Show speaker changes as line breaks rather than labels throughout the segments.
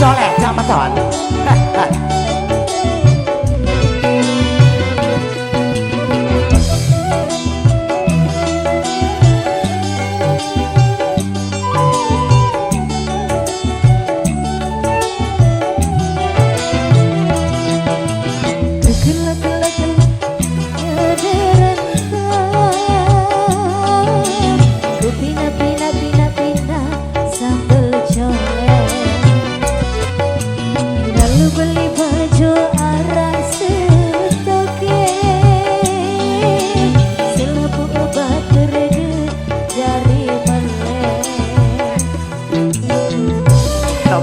colek sama ton.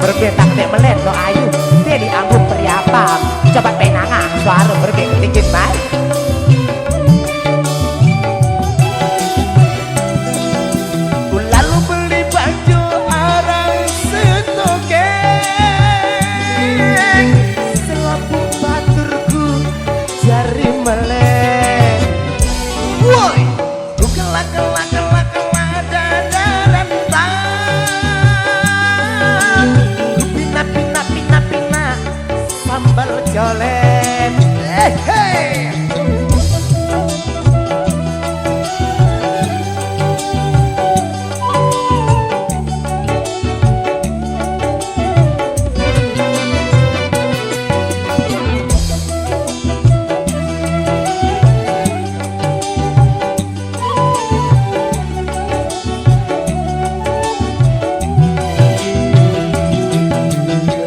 Bergetak dek melet lo ayu dia diambung periapam coba penangan suara bergetak dikit mai lalu beli baju arang setoke selaput baturku jari melet woi gelak gelak gelak gelak dadaran sambal jolet hey.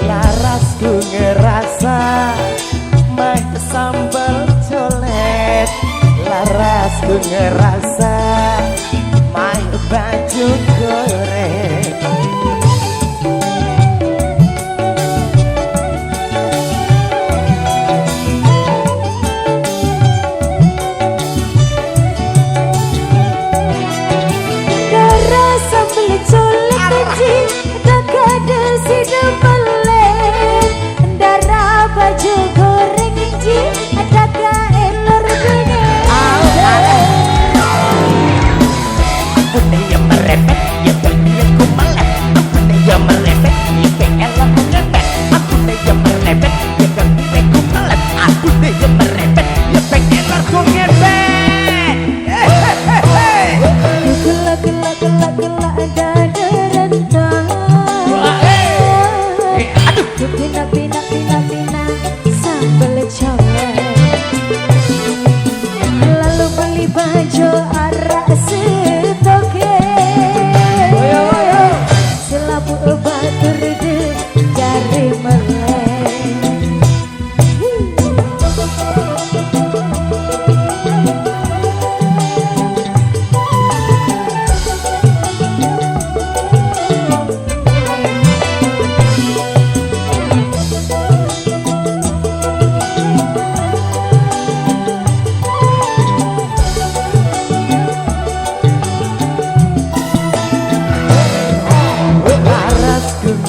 Larasku ngerasa main sambal colet, larasku ngerasa main baju goreng.
Darah sambal colet aji, tak ada siapa. Baju goreng inji ada elor gede.
Ampun yang merepet, ya pengen ku melek. Ampun yang merepet, ya pengen aku ngepet. Ampun yang merepet, ya pengen ku melek. Ampun yang merepet, ya pengen aku ngepet.
Gelak gelak gelak gelak dada rentang.
Aduh,
pina pina pina pina sambal colet. Lalu beli baju arak setoke. Selapu batur de jari melek.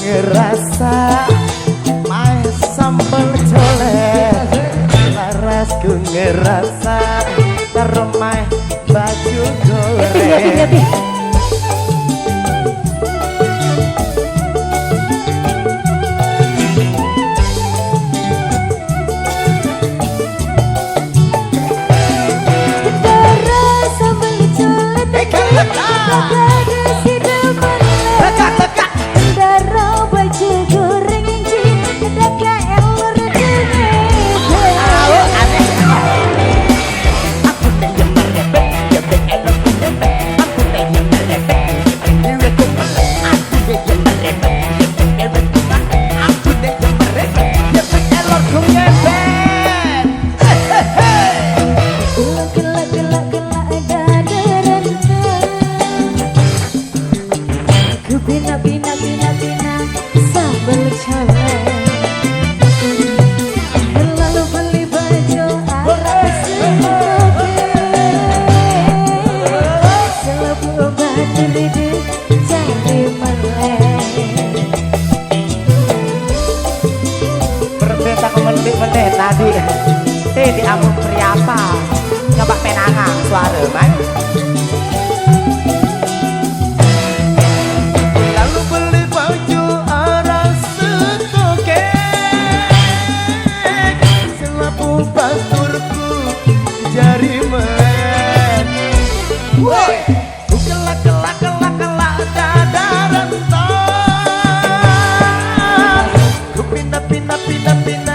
ngerasa main sambal colet, larasku ngerasa termai baju goreng. Tadi di amun priapa nyoba penangan suara man. Lalu beli baju arang seto pina pina pina